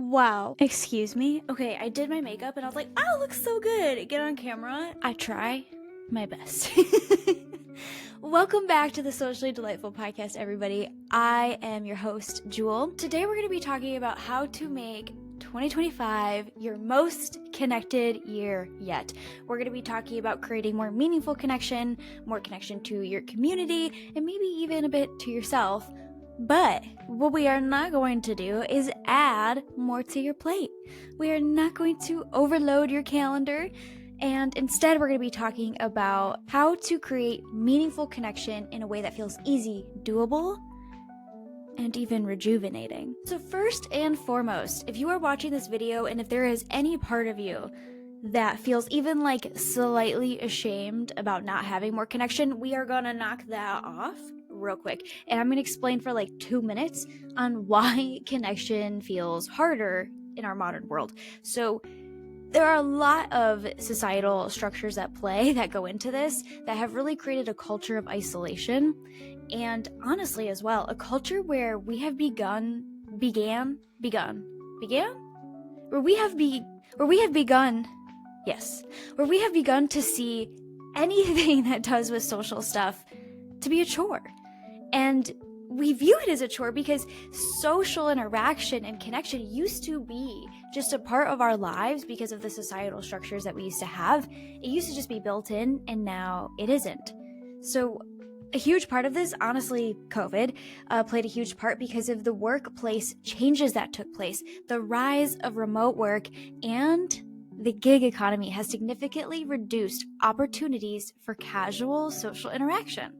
Wow. Excuse me? Okay, I did my makeup and I was like, oh, it looks so good. Get on camera. I try my best. Welcome back to the Socially Delightful Podcast, everybody. I am your host, Jewel. Today we're going to be talking about how to make 2025 your most connected year yet. We're going to be talking about creating more meaningful connection, more connection to your community, and maybe even a bit to yourself. But what we are not going to do is add more to your plate. We are not going to overload your calendar. And instead, we're going to be talking about how to create meaningful connection in a way that feels easy, doable, and even rejuvenating. So first and foremost, if you are watching this video and if there is any part of you that feels even like slightly ashamed about not having more connection, we are going to knock that off real quick. And I'm going to explain for like 2 minutes on why connection feels harder in our modern world. So there are a lot of societal structures at play that go into this that have really created a culture of isolation. And honestly as well, a culture where we have begun to see anything that does with social stuff to be a chore. And we view it as a chore because social interaction and connection used to be just a part of our lives because of the societal structures that we used to have. It used to just be built in, and now it isn't. So a huge part of this, honestly, COVID played a huge part because of the workplace changes that took place. The rise of remote work and the gig economy has significantly reduced opportunities for casual social interaction.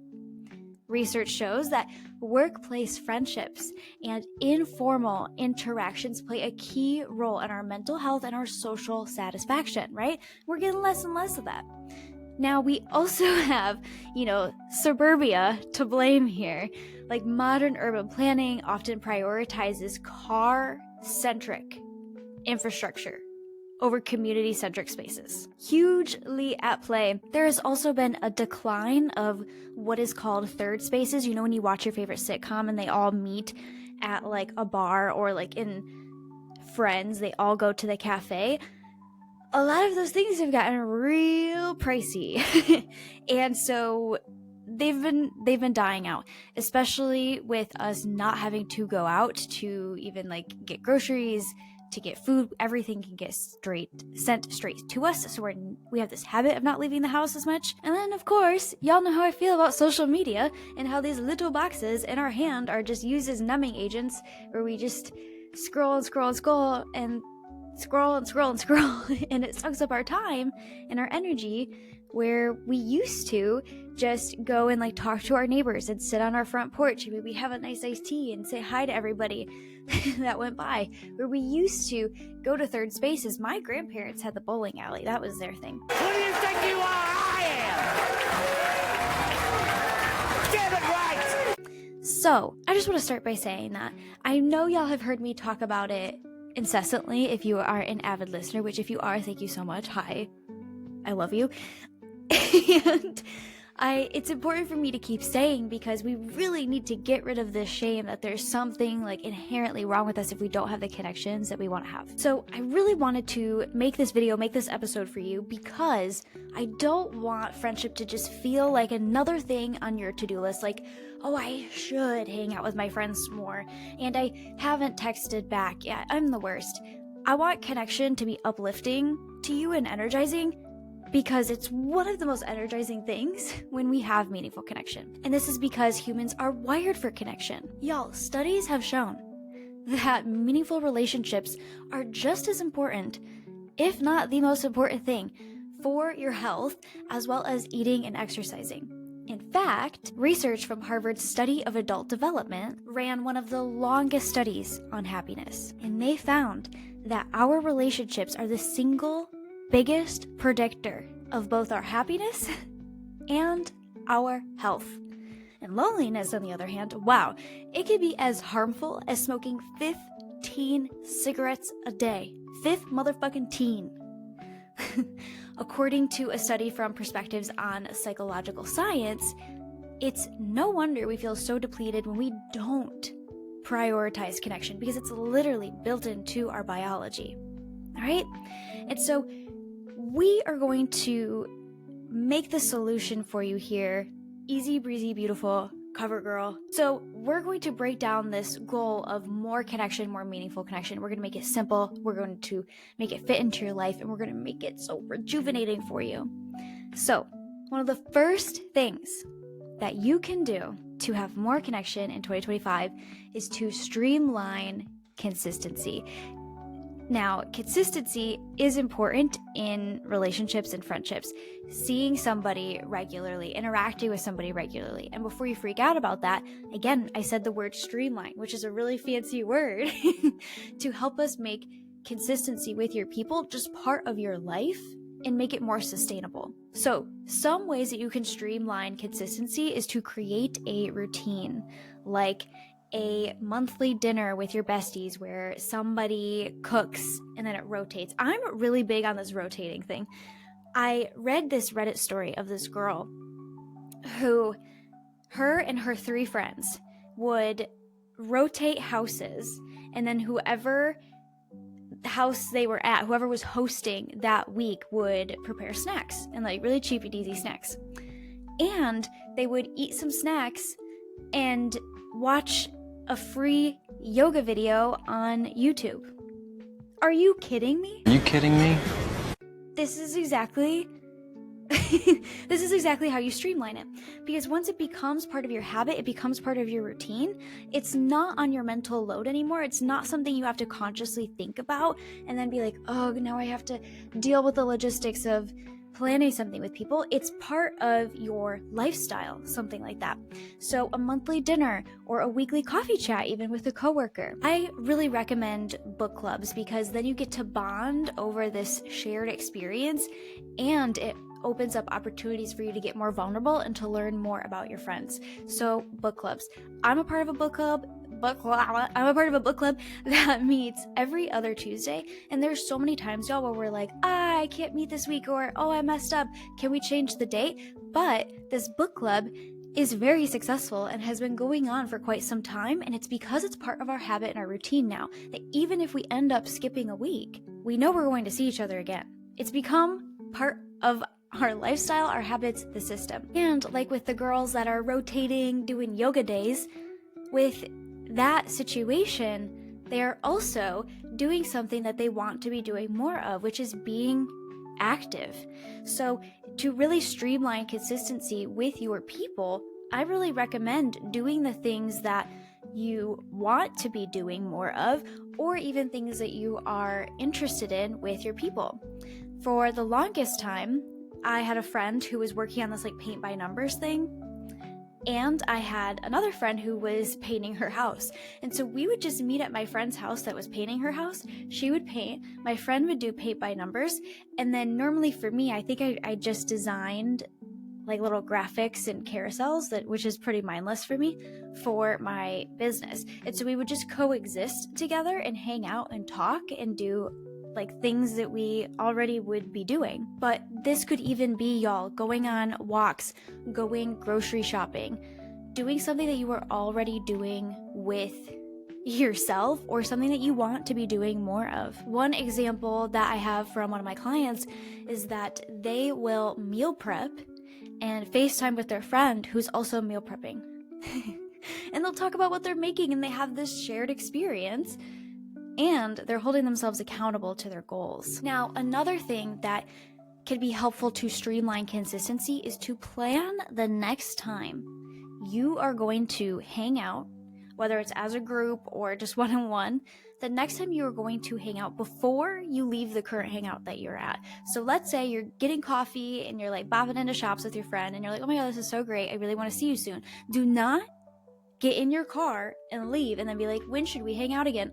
Research shows that workplace friendships and informal interactions play a key role in our mental health and our social satisfaction, right? We're getting less and less of that. Now, we also have, suburbia to blame here. Like modern urban planning often prioritizes car-centric infrastructure over community-centric spaces. Hugely at play, there has also been a decline of what is called third spaces. You know, when you watch your favorite sitcom and they all meet at like a bar, or like in Friends, they all go to the cafe. A lot of those things have gotten real pricey. And so they've been dying out, especially with us not having to go out to even like get groceries, to get food. Everything can get sent straight to us, so we have this habit of not leaving the house as much. And then of course, y'all know how I feel about social media and how these little boxes in our hand are just used as numbing agents, where we just scroll and scroll and scroll and scroll and scroll and scroll and it sucks up our time and our energy, where we used to just go and like talk to our neighbors and sit on our front porch and maybe have a nice iced tea and say hi to everybody that went by, where we used to go to third spaces. My grandparents had the bowling alley. That was their thing. Who do you think you are? I am! Get it right! So, I just want to start by saying that I know y'all have heard me talk about it incessantly if you are an avid listener, which if you are, thank you so much. Hi. I love you. And it's important for me to keep saying, because we really need to get rid of this shame that there's something like inherently wrong with us if we don't have the connections that we want to have. So I really wanted to make this episode for you, because I don't want friendship to just feel like another thing on your to-do list. Like, oh, I should hang out with my friends more, and I haven't texted back yet. I'm the worst. I want connection to be uplifting to you and energizing, because it's one of the most energizing things when we have meaningful connection. And this is because humans are wired for connection. Y'all, studies have shown that meaningful relationships are just as important, if not the most important thing, for your health, as well as eating and exercising. In fact, research from Harvard's Study of Adult Development ran one of the longest studies on happiness, and they found that our relationships are the single biggest predictor of both our happiness and our health. And loneliness, on the other hand, wow, it can be as harmful as smoking 15 cigarettes a day. Fifth motherfucking teen. According to a study from Perspectives on Psychological Science, it's no wonder we feel so depleted when we don't prioritize connection because it's literally built into our biology. All right? And so we are going to make the solution for you here easy, breezy, beautiful, cover girl. So we're going to break down this goal of more connection, more meaningful connection. We're going to make it simple. We're going to make it fit into your life, and we're going to make it so rejuvenating for you. So one of the first things that you can do to have more connection in 2025 is to streamline consistency. Now, consistency is important in relationships and friendships. Seeing somebody regularly, interacting with somebody regularly. And before you freak out about that, again, I said the word streamline, which is a really fancy word to help us make consistency with your people just part of your life and make it more sustainable. So some ways that you can streamline consistency is to create a routine, like a monthly dinner with your besties where somebody cooks and then it rotates. I'm really big on this rotating thing. I read this Reddit story of this girl who, her and her 3 friends would rotate houses, and then whoever house they were at, whoever was hosting that week would prepare snacks, and like really cheap and easy snacks. And they would eat some snacks and watch a free yoga video on YouTube. Are you kidding me? Are you kidding me? This is exactly how you streamline it. Because once it becomes part of your habit, it becomes part of your routine. It's not on your mental load anymore. It's not something you have to consciously think about and then be like, oh, now I have to deal with the logistics of planning something with people. It's part of your lifestyle, something like that. So a monthly dinner or a weekly coffee chat, even with a coworker. I really recommend book clubs because then you get to bond over this shared experience, and it opens up opportunities for you to get more vulnerable and to learn more about your friends. So book clubs. I'm a part of a book club that meets every other Tuesday, and there's so many times, y'all, where we're like, I can't meet this week, or oh, I messed up, can we change the date? But this book club is very successful and has been going on for quite some time, and it's because it's part of our habit and our routine now, that even if we end up skipping a week, we know we're going to see each other again. It's become part of our lifestyle, our habits, the system. And like with the girls that are rotating, doing yoga days, with that situation, they are also doing something that they want to be doing more of, which is being active. So to really streamline consistency with your people, I really recommend doing the things that you want to be doing more of, or even things that you are interested in with your people. For the longest time, I had a friend who was working on this like paint by numbers thing, and I had another friend who was painting her house. And so we would just meet at my friend's house that was painting her house. She would paint, my friend would do paint by numbers, and then normally for me, I think I just designed like little graphics and carousels, which is pretty mindless for me, for my business. And so we would just coexist together and hang out and talk and do like things that we already would be doing. But this could even be, y'all, going on walks, going grocery shopping, doing something that you were already doing with yourself, or something that you want to be doing more of. One example that I have from one of my clients is that they will meal prep and FaceTime with their friend who's also meal prepping. And they'll talk about what they're making, and they have this shared experience, and they're holding themselves accountable to their goals. Now, another thing that can be helpful to streamline consistency is to plan the next time you are going to hang out, whether it's as a group or just one-on-one, the next time you are going to hang out before you leave the current hangout that you're at. So let's say you're getting coffee and you're like bopping into shops with your friend and you're like, oh my God, this is so great. I really want to see you soon. Do not get in your car and leave and then be like, when should we hang out again?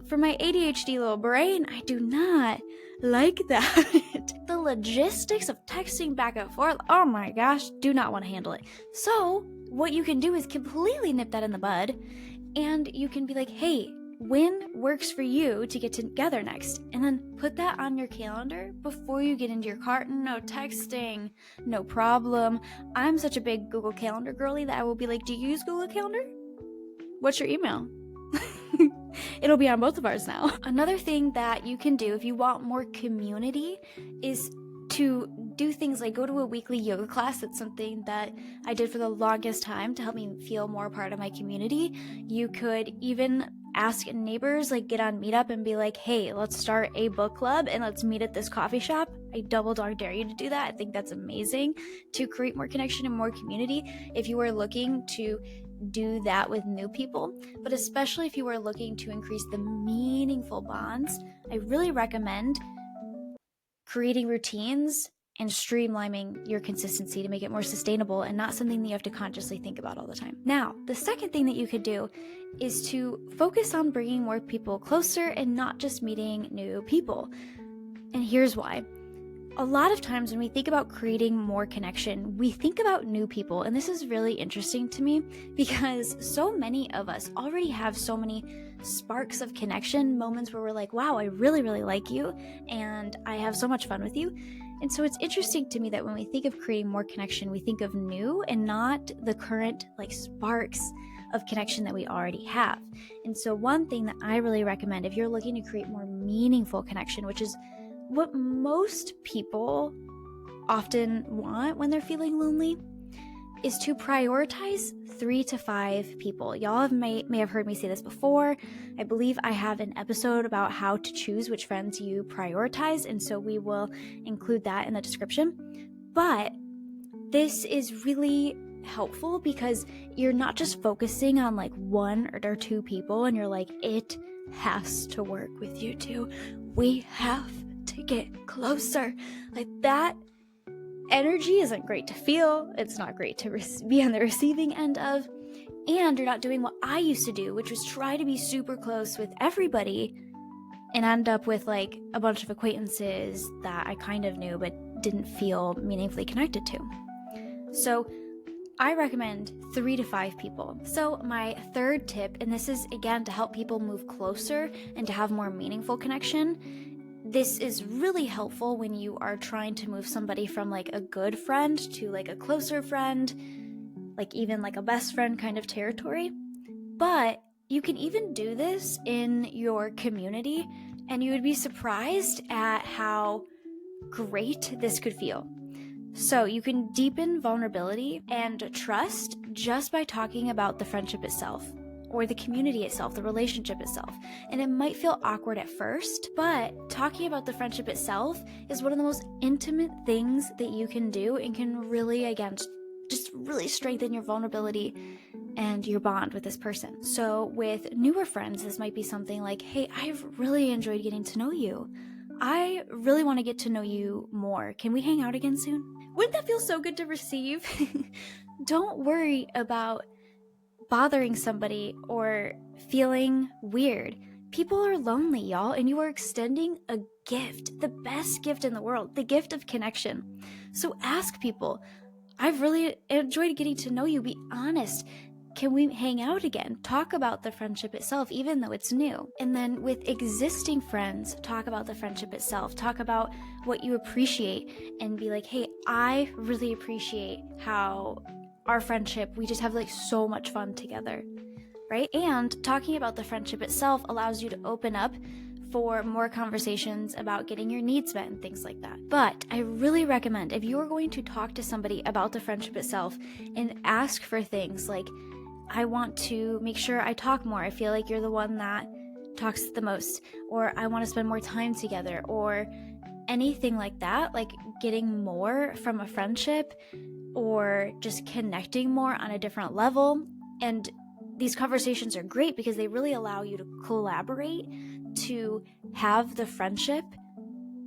For my ADHD little brain, I do not like that. The logistics of texting back and forth, oh my gosh, do not want to handle it. So what you can do is completely nip that in the bud, and you can be like, hey, when works for you to get together next? And then put that on your calendar before you get into your car. No texting, no problem. I'm such a big Google Calendar girly that I will be like, do you use Google Calendar? What's your email? It'll be on both of ours now. Another thing that you can do if you want more community is to do things like go to a weekly yoga class. That's something that I did for the longest time to help me feel more part of my community. You could even ask neighbors, like get on Meetup and be like, hey, let's start a book club and let's meet at this coffee shop. I double dog dare you to do that. I think that's amazing to create more connection and more community if you are looking to do that with new people, but especially if you are looking to increase the meaningful bonds, I really recommend creating routines and streamlining your consistency to make it more sustainable and not something that you have to consciously think about all the time. Now, the second thing that you could do is to focus on bringing more people closer and not just meeting new people. And here's why. A lot of times when we think about creating more connection, we think about new people. And this is really interesting to me because so many of us already have so many sparks of connection, moments where we're like, wow, I really, really like you. And I have so much fun with you. And so it's interesting to me that when we think of creating more connection, we think of new and not the current like sparks of connection that we already have. And so one thing that I really recommend if you're looking to create more meaningful connection, which is what most people often want when they're feeling lonely, is to prioritize 3 to 5 people. Y'all may have heard me say this before. I believe I have an episode about how to choose which friends you prioritize, and so we will include that in the description. But this is really helpful because you're not just focusing on like 1 or 2 people and you're like, it has to work with you two. We have to get closer. Like that energy isn't great to feel. It's not great to be on the receiving end of. And you're not doing what I used to do, which was try to be super close with everybody and end up with like a bunch of acquaintances that I kind of knew but didn't feel meaningfully connected to. So I recommend 3 to 5 people. So my third tip, and this is again to help people move closer and to have more meaningful connection, this is really helpful when you are trying to move somebody from like a good friend to like a closer friend, like even like a best friend kind of territory. But you can even do this in your community and you would be surprised at how great this could feel. So you can deepen vulnerability and trust just by talking about the friendship itself, or the community itself, the relationship itself. And it might feel awkward at first, but talking about the friendship itself is one of the most intimate things that you can do and can really, again, just really strengthen your vulnerability and your bond with this person. So with newer friends, this might be something like, hey, I've really enjoyed getting to know you. I really want to get to know you more. Can we hang out again soon? Wouldn't that feel so good to receive? Don't worry about bothering somebody or feeling weird. People are lonely, y'all, and you are extending a gift, the best gift in the world, the gift of connection. So ask people, I've really enjoyed getting to know you. Be honest. Can we hang out again? Talk about the friendship itself, even though it's new. And then with existing friends, talk about the friendship itself. Talk about what you appreciate and be like, hey, I really appreciate how our friendship, we just have like so much fun together, right? And talking about the friendship itself allows you to open up for more conversations about getting your needs met and things like that. But I really recommend if you're going to talk to somebody about the friendship itself and ask for things like, I want to make sure I talk more. I feel like you're the one that talks the most, or I want to spend more time together, or anything like that, like getting more from a friendship or just connecting more on a different level. And these conversations are great because they really allow you to collaborate to have the friendship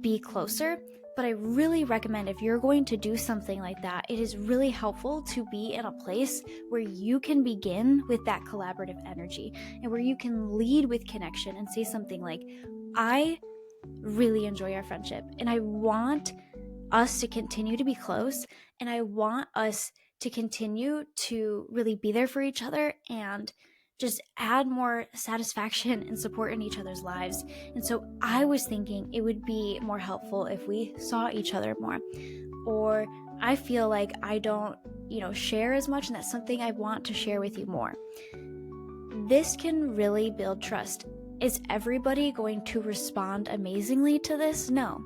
be closer. But I really recommend if you're going to do something like that, it is really helpful to be in a place where you can begin with that collaborative energy and where you can lead with connection and say something like, I really enjoy our friendship and I want us to continue to be close and I want us to continue to really be there for each other and just add more satisfaction and support in each other's lives. And so I was thinking it would be more helpful if we saw each other more. Or I feel like I don't, share as much, and that's something I want to share with you more. this can really build trust. Is everybody going to respond amazingly to this? No.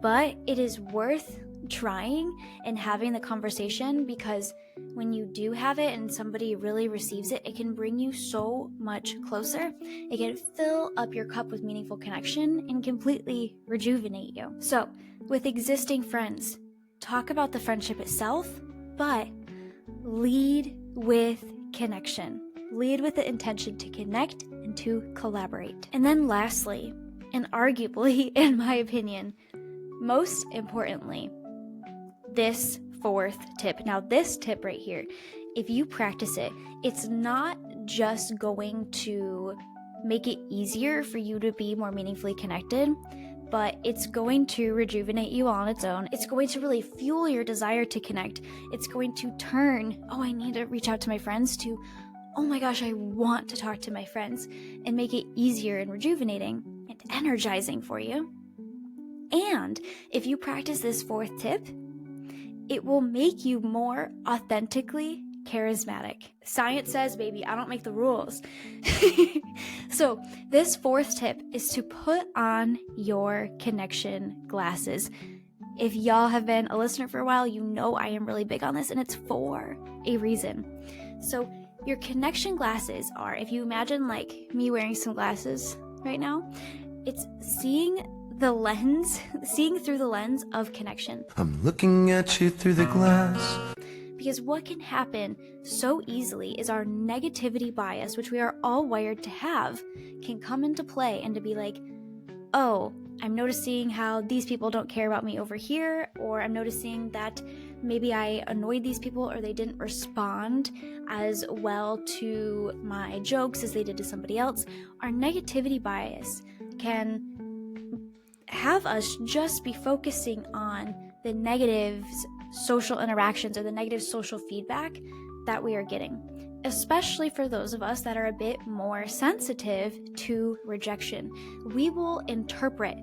But it is worth trying and having the conversation, because when you do have it and somebody really receives it, it can bring you so much closer. It can fill up your cup with meaningful connection and completely rejuvenate you. So, with existing friends, talk about the friendship itself, but lead with connection. Lead with the intention to connect and to collaborate. And then lastly, and arguably, in my opinion, most importantly, this fourth tip. Now, this tip right here, if you practice it, it's not just going to make it easier for you to be more meaningfully connected, but it's going to rejuvenate you on its own. It's going to really fuel your desire to connect. It's going to turn, oh, I need to reach out to my friends, to, oh my gosh, I want to talk to my friends, and make it easier and rejuvenating and energizing for you. And if you practice this fourth tip, it will make you more authentically charismatic. Science says, baby, I don't make the rules. So this fourth tip is to put on your connection glasses. If y'all have been a listener for a while, you know I am really big on this, and it's for a reason. So your connection glasses are, if you imagine like me wearing some glasses right now, it's seeing through the lens of connection. I'm looking at you through the glass. Because what can happen so easily is our negativity bias, which we are all wired to have, can come into play, and to be like, oh, I'm noticing how these people don't care about me over here, or I'm noticing that maybe I annoyed these people, or they didn't respond as well to my jokes as they did to somebody else. Our negativity bias can have us just be focusing on the negative social interactions or the negative social feedback that we are getting, especially for those of us that are a bit more sensitive to rejection. We will interpret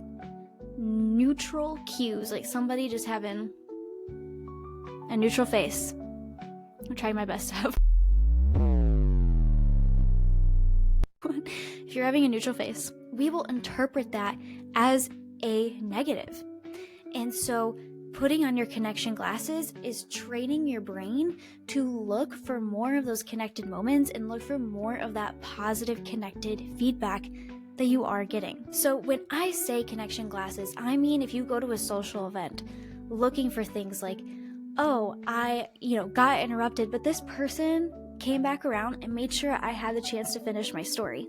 neutral cues, like somebody just having a neutral face. I'm trying my best to have if you're having a neutral face, we will interpret that as a negative. And so putting on your connection glasses is training your brain to look for more of those connected moments and look for more of that positive connected feedback that you are getting. So when I say connection glasses, I mean if you go to a social event looking for things like, oh, I got interrupted, but this person came back around and made sure I had the chance to finish my story.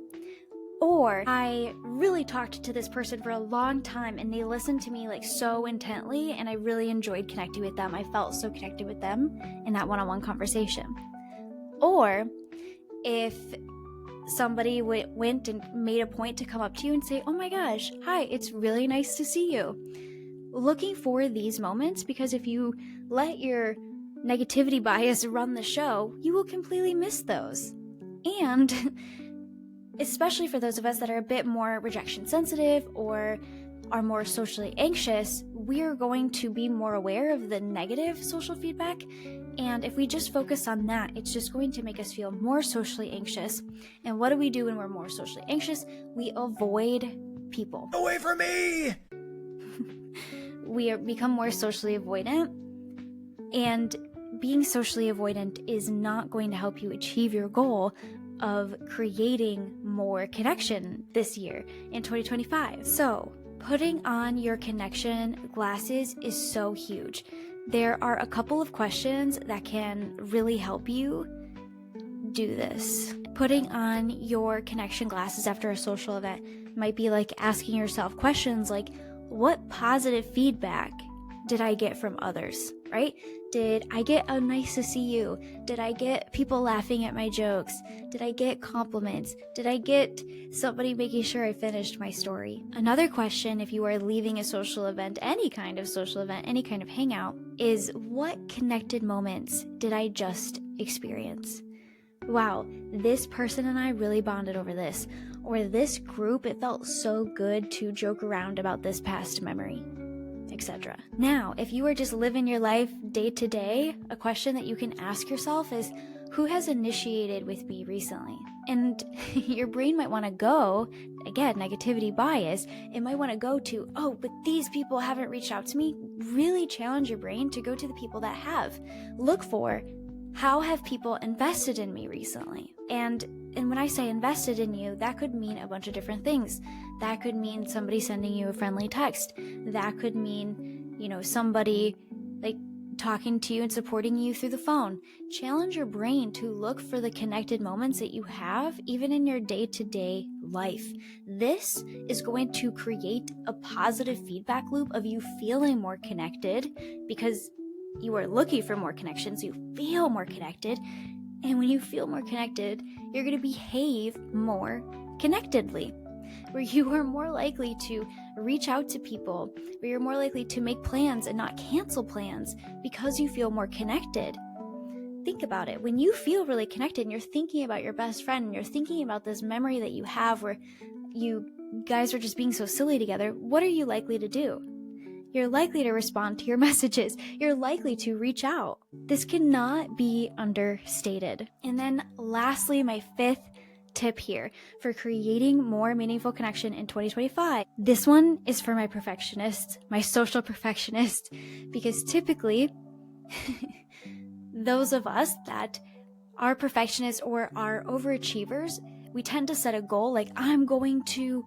Or I really talked to this person for a long time and they listened to me like so intently, and I really enjoyed connecting with them. I felt so connected with them in that one-on-one conversation. Or if somebody went and made a point to come up to you and say, oh my gosh, hi, it's really nice to see you. Looking for these moments, because if you let your negativity bias run the show, you will completely miss those. And especially for those of us that are a bit more rejection sensitive or are more socially anxious, we're going to be more aware of the negative social feedback. And if we just focus on that, it's just going to make us feel more socially anxious. And what do we do when we're more socially anxious? We avoid people. Away from me! We become more socially avoidant. And being socially avoidant is not going to help you achieve your goal of creating more connection this year in 2025. So putting on your connection glasses is so huge. There are a couple of questions that can really help you do this. Putting on your connection glasses after a social event might be like asking yourself questions like, what positive feedback did I get from others, right? Did I get a nice to see you? Did I get people laughing at my jokes? Did I get compliments? Did I get somebody making sure I finished my story? Another question, if you are leaving a social event, any kind of social event, any kind of hangout, is what connected moments did I just experience? Wow, this person and I really bonded over this. Or this group, it felt so good to joke around about this past memory, etc. Now, if you are just living your life day to day, a question that you can ask yourself is, who has initiated with me recently? And your brain might want to go, again, negativity bias, it might want to go to, oh, but these people haven't reached out to me. Really challenge your brain to go to the people that have. Look for, how have people invested in me recently? And when I say invested in you, that could mean a bunch of different things. That could mean somebody sending you a friendly text. That could mean, somebody like talking to you and supporting you through the phone. Challenge your brain to look for the connected moments that you have, even in your day-to-day life. This is going to create a positive feedback loop of you feeling more connected because you are looking for more connections. You feel more connected. And when you feel more connected, you're going to behave more connectedly, where you are more likely to reach out to people, where you're more likely to make plans and not cancel plans because you feel more connected. Think about it. When you feel really connected and you're thinking about your best friend and you're thinking about this memory that you have where you guys are just being so silly together, what are you likely to do? You're likely to respond to your messages. You're likely to reach out. This cannot be understated. And then lastly, my 5th tip here for creating more meaningful connection in 2025. This one is for my perfectionist, my social perfectionist, because typically those of us that are perfectionists or are overachievers, we tend to set a goal like, I'm going to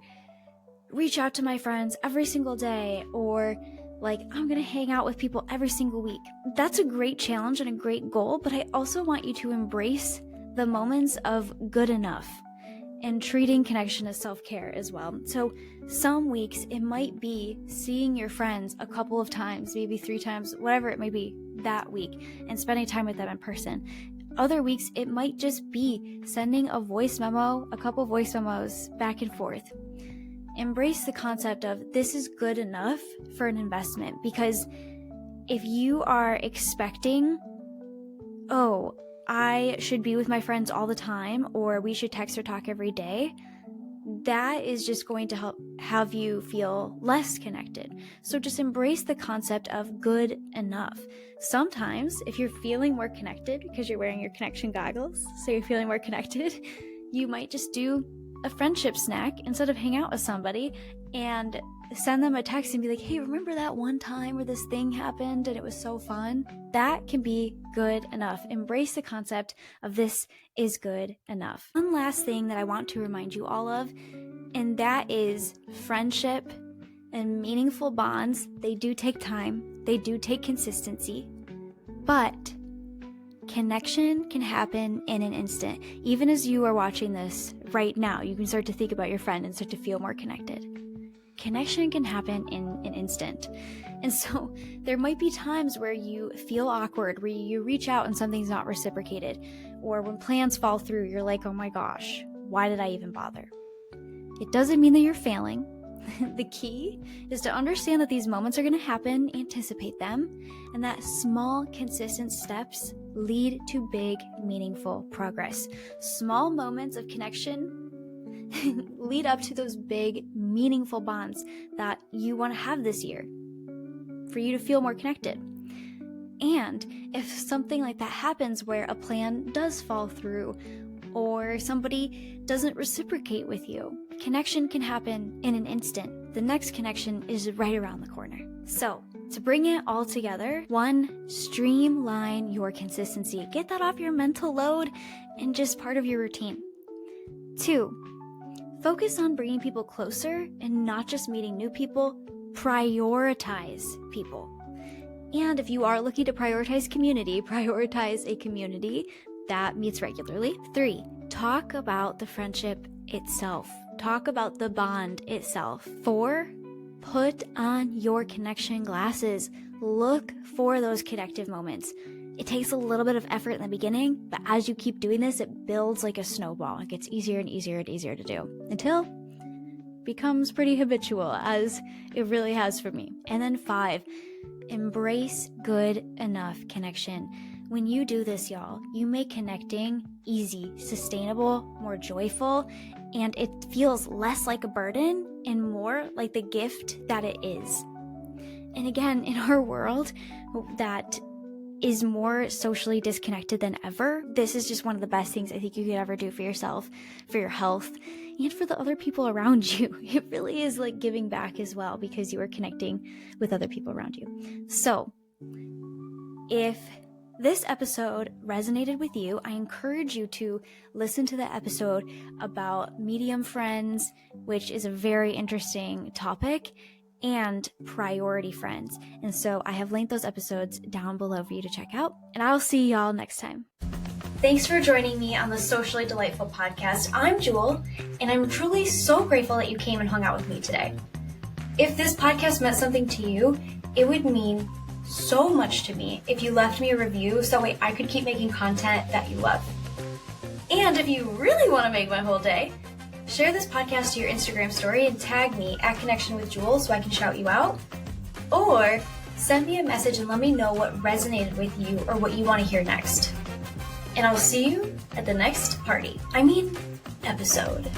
reach out to my friends every single day, or like, I'm going to hang out with people every single week. That's a great challenge and a great goal, but I also want you to embrace the moments of good enough and treating connection as self-care as well. So some weeks it might be seeing your friends a couple of times, maybe 3 times, whatever it may be that week, and spending time with them in person. Other weeks it might just be sending a voice memo, a couple voice memos back and forth. Embrace the concept of this is good enough for an investment, because if you are expecting, oh, I should be with my friends all the time, or we should text or talk every day, that is just going to have you feel less connected. So just embrace the concept of good enough. Sometimes if you're feeling more connected because you're wearing your connection goggles, so you're feeling more connected, you might just do a friendship snack instead of hang out with somebody and send them a text and be like, hey, remember that one time where this thing happened and it was so fun? That can be good enough. Embrace the concept of this is good enough. One last thing that I want to remind you all of, and that is friendship and meaningful bonds. They do take time. They do take consistency, but connection can happen in an instant. Even as you are watching this right now, you can start to think about your friend and start to feel more connected. Connection can happen in an instant. And so there might be times where you feel awkward, where you reach out and something's not reciprocated, or when plans fall through, you're like, oh my gosh, why did I even bother? It doesn't mean that you're failing. The key is to understand that these moments are going to happen, anticipate them, and that small, consistent steps lead to big, meaningful progress. Small moments of connection lead up to those big, meaningful bonds that you want to have this year for you to feel more connected. And if something like that happens where a plan does fall through or somebody doesn't reciprocate with you, connection can happen in an instant. The next connection is right around the corner. So, to bring it all together, 1, streamline your consistency. Get that off your mental load and just part of your routine. 2, focus on bringing people closer and not just meeting new people. Prioritize people. And if you are looking to prioritize a community that meets regularly. 3, talk about the friendship itself. Talk about the bond itself. 4, put on your connection glasses. Look for those connective moments. It takes a little bit of effort in the beginning, but as you keep doing this, it builds like a snowball. It gets easier and easier and easier to do until it becomes pretty habitual, as it really has for me. And then 5, embrace good enough connection. When you do this, y'all, you make connecting easy, sustainable, more joyful, and it feels less like a burden and more like the gift that it is. And again, in our world that is more socially disconnected than ever, this is just one of the best things I think you could ever do for yourself, for your health, and for the other people around you. It really is like giving back as well because you are connecting with other people around you. So if this episode resonated with you, I encourage you to listen to the episode about medium friends, which is a very interesting topic, and priority friends. And so I have linked those episodes down below for you to check out, and I'll see y'all next time. Thanks for joining me on the Socially Delightful podcast. I'm Jewel, and I'm truly so grateful that you came and hung out with me today. If this podcast meant something to you, it would mean so much to me if you left me a review so that way I could keep making content that you love. And if you really want to make my whole day, share this podcast to your Instagram story and tag me at Connection with Jewel so I can shout you out. Or send me a message and let me know what resonated with you or what you want to hear next. And I'll see you at the next episode.